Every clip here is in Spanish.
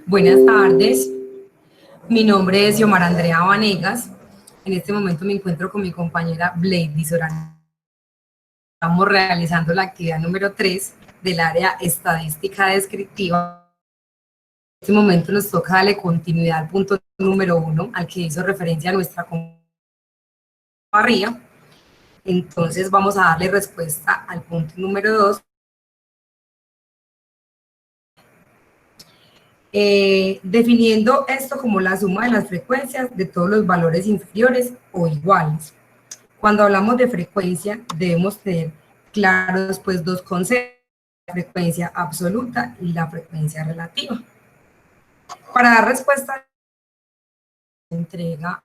Buenas tardes, mi nombre es Xiomara Andrea Vanegas. En este momento me encuentro con mi compañera Blady Sorana. Estamos realizando la actividad número 3 del área estadística descriptiva. En este momento nos toca darle continuidad al punto número 1, al que hizo referencia a nuestra compañera. Entonces vamos a darle respuesta al punto número 2. Definiendo esto como la suma de las frecuencias de todos los valores inferiores o iguales. Cuando hablamos de frecuencia, debemos tener claros pues dos conceptos: la frecuencia absoluta y la frecuencia relativa. Para dar respuesta, se entrega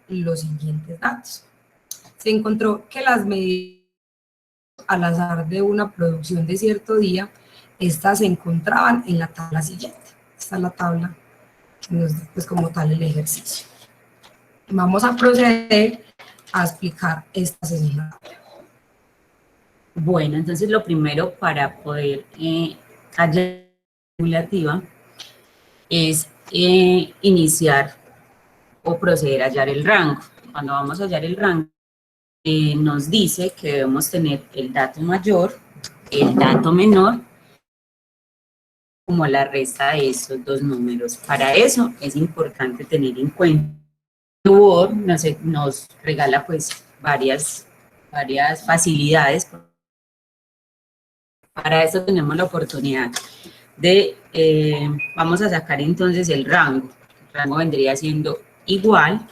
los siguientes datos. Se encontró que las medidas al azar de una producción de cierto día, estas se encontraban en la tabla siguiente. Esta es la tabla que nos da pues como tal el ejercicio. Vamos a proceder a explicar esta segunda tabla. Bueno, entonces lo primero para poder hallar la acumulativa es iniciar o proceder a hallar el rango. Cuando vamos a hallar el rango, nos dice que debemos tener el dato mayor, el dato menor, como la resta de estos dos números. Para eso es importante tener en cuenta que Word nos regala pues varias facilidades. Para eso tenemos la oportunidad de, vamos a sacar entonces el rango. El rango vendría siendo igual.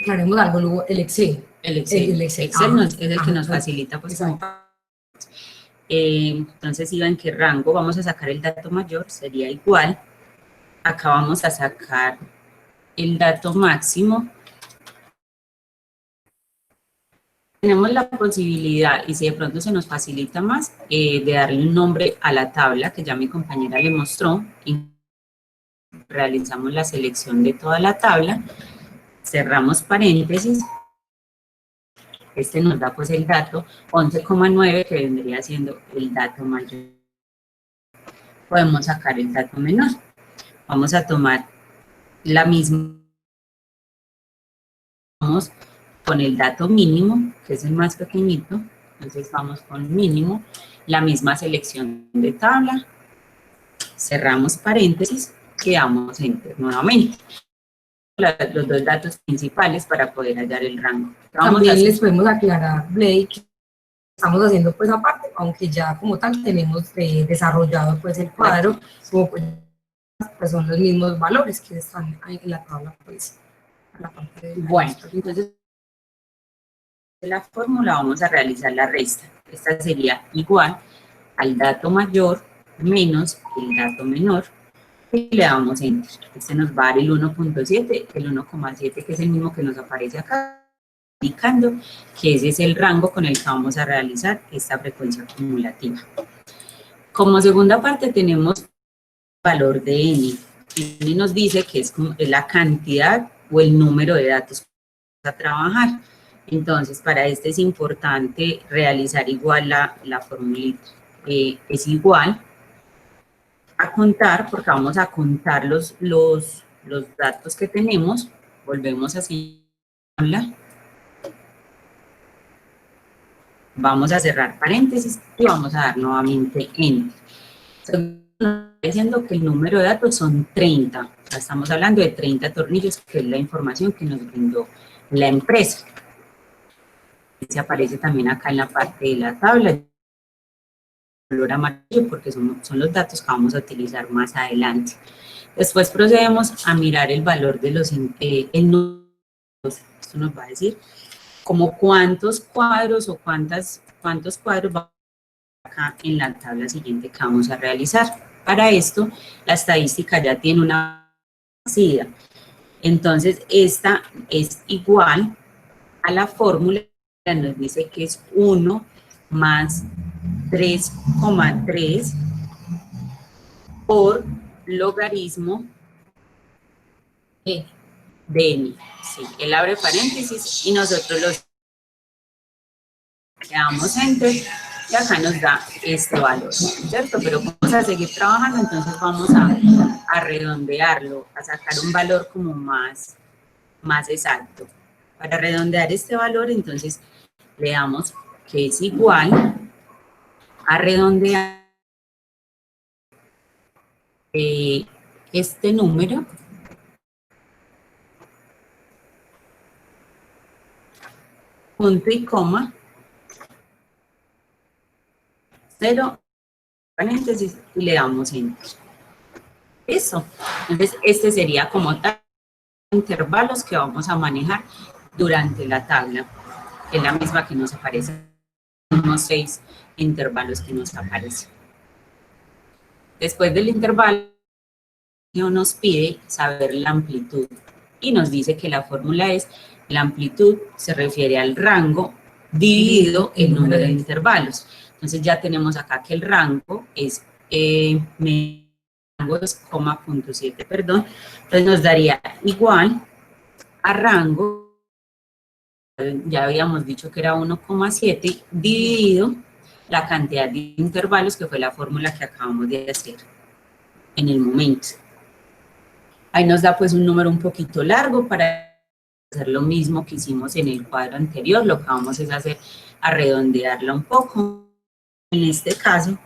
Haremos algo luego, el Excel. El Excel es el que nos facilita pues como... entonces, si ven que rango, vamos a sacar el dato mayor, sería igual. Acá vamos a sacar el dato máximo. Tenemos la posibilidad, y si de pronto se nos facilita más, de darle un nombre a la tabla que ya mi compañera le mostró. Y realizamos la selección de toda la tabla, cerramos paréntesis. Este nos da pues el dato 11,9, que vendría siendo el dato mayor. Podemos sacar el dato menor. Vamos a tomar la misma. Vamos con el dato mínimo, que es el más pequeñito. Entonces vamos con mínimo, la misma selección de tabla. Cerramos paréntesis, quedamos enter nuevamente. Los dos datos principales para poder hallar el rango. También les podemos aclarar, Blake, estamos haciendo pues aparte, aunque ya como tal tenemos desarrollado pues el cuadro, como pues son los mismos valores que están ahí en la tabla pues. Bueno, entonces la fórmula vamos a realizar la resta. Esta sería igual al dato mayor menos el dato menor, y le damos enter. Este nos va a dar el 1.7, el 1,7 que es el mismo que nos aparece acá, indicando que ese es el rango con el que vamos a realizar esta frecuencia acumulativa. Como segunda parte tenemos el valor de n. N nos dice que es la cantidad o el número de datos que vamos a trabajar. Entonces, para este es importante realizar igual la formulita. Es igual a contar, porque vamos a contar los datos que tenemos. Volvemos a señalarla. Vamos a cerrar paréntesis y vamos a dar nuevamente enter. Está diciendo que el número de datos son 30. O sea, estamos hablando de 30 tornillos, que es la información que nos brindó la empresa. Se aparece también acá en la parte de la tabla, color amarillo, porque son los datos que vamos a utilizar más adelante. Después procedemos a mirar el valor de los número. Esto nos va a decir como cuántos cuadros o cuántos cuadros va acá en la tabla siguiente que vamos a realizar. Para esto, la estadística ya tiene una medida. Entonces, esta es igual a la fórmula que nos dice que es 1 más 3,3 por logaritmo de n. Sí, él abre paréntesis y nosotros le damos enter y acá nos da este valor, ¿cierto? Pero vamos a seguir trabajando, entonces vamos a redondearlo, a sacar un valor como más exacto. Para redondear este valor, entonces le damos que es igual a redondear este número punto y coma 0 paréntesis y le damos enter. Eso. Entonces este sería como tal intervalos que vamos a manejar durante la tabla, que es la misma que nos aparece, unos 6 intervalos que nos aparecen. Después del intervalo nos pide saber la amplitud y nos dice que la fórmula es la amplitud se refiere al rango dividido el número de intervalos. Entonces ya tenemos acá que el rango es rango es punto 7, perdón. Entonces nos daría igual a rango, ya habíamos dicho que era 1,7 dividido la cantidad de intervalos, que fue la fórmula que acabamos de hacer en el momento. Ahí nos da pues un número un poquito largo para hacer lo mismo que hicimos en el cuadro anterior. Lo que vamos es hacer a redondearla un poco. En este caso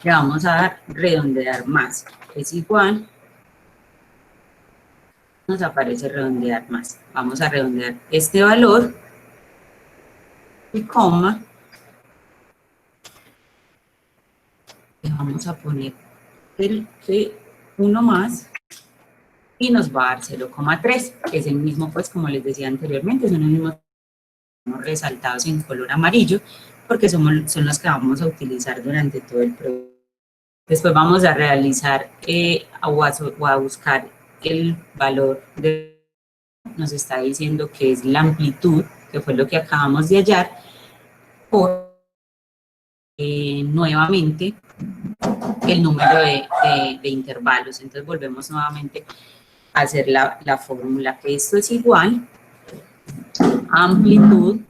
le vamos a dar redondear más, es igual, nos aparece redondear más. Vamos a redondear este valor y coma, le vamos a poner el que 1 más y nos va a dar 0,3, que es el mismo, pues como les decía anteriormente, son los mismos resaltados en color amarillo, porque son los que vamos a utilizar durante todo el programa. Después vamos a realizar o a buscar el valor nos está diciendo que es la amplitud, que fue lo que acabamos de hallar, por nuevamente el número de intervalos. Entonces volvemos nuevamente a hacer la fórmula, que esto es igual a amplitud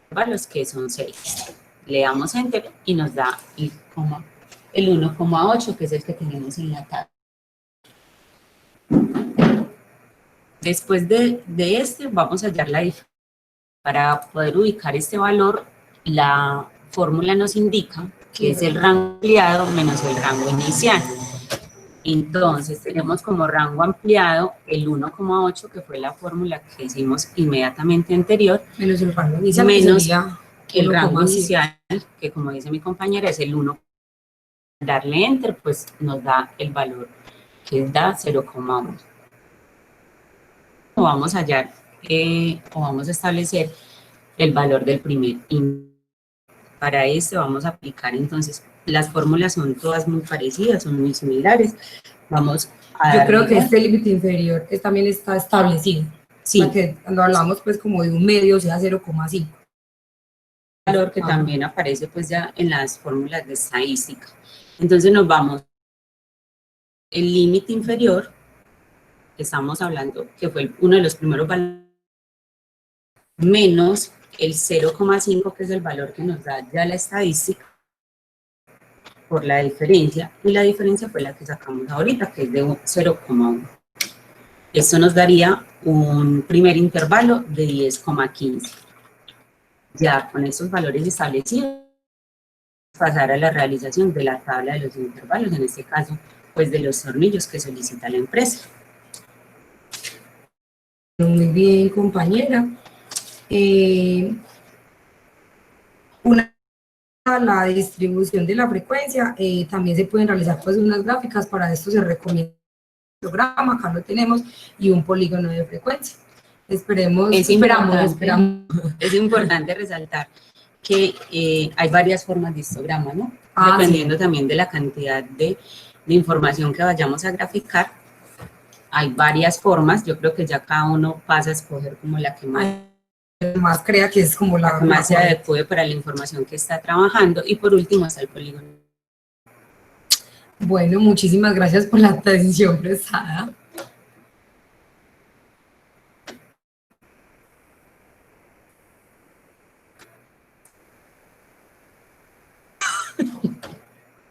intervalos, que son 6. Le damos enter y nos da el 1,8, que es el que tenemos en la tabla. Después de este vamos a hallar la diferencia. Para poder ubicar este valor, la fórmula nos indica que es el rango ampliado menos el rango inicial. Entonces tenemos como rango ampliado el 1,8, que fue la fórmula que hicimos inmediatamente anterior, menos el rango inicial, menos el rango inicial, que como dice mi compañera es el 1. Darle enter pues nos da el valor que da 0,1. Vamos a hallar o vamos a establecer el valor del primer índice. Para esto vamos a aplicar entonces, las fórmulas son todas muy parecidas, son muy similares. Vamos a Yo creo que este límite inferior también está establecido. Sí. Porque cuando hablamos pues como de un medio, sea 0,5. Valor que también aparece pues ya en las fórmulas de estadística. Entonces nos vamos, el límite inferior, que estamos hablando, que fue uno de los primeros valores, menos el 0,5, que es el valor que nos da ya la estadística, por la diferencia, y la diferencia fue la que sacamos ahorita, que es de 0,1. Esto nos daría un primer intervalo de 10,15. Ya con estos valores establecidos, pasar a la realización de la tabla de los intervalos, en este caso, pues de los tornillos que solicita la empresa. Muy bien, compañera. La distribución de la frecuencia, también se pueden realizar pues unas gráficas. Para esto se recomienda el programa, acá lo tenemos, y un polígono de frecuencia. Esperamos. Es importante resaltar que hay varias formas de histograma, ¿no? Dependiendo también de la cantidad de información que vayamos a graficar, hay varias formas. Yo creo que ya cada uno pasa a escoger como la que más crea que es como la que más se adecue para la información que está trabajando. Y por último está el polígono. Bueno, muchísimas gracias por la atención prestada.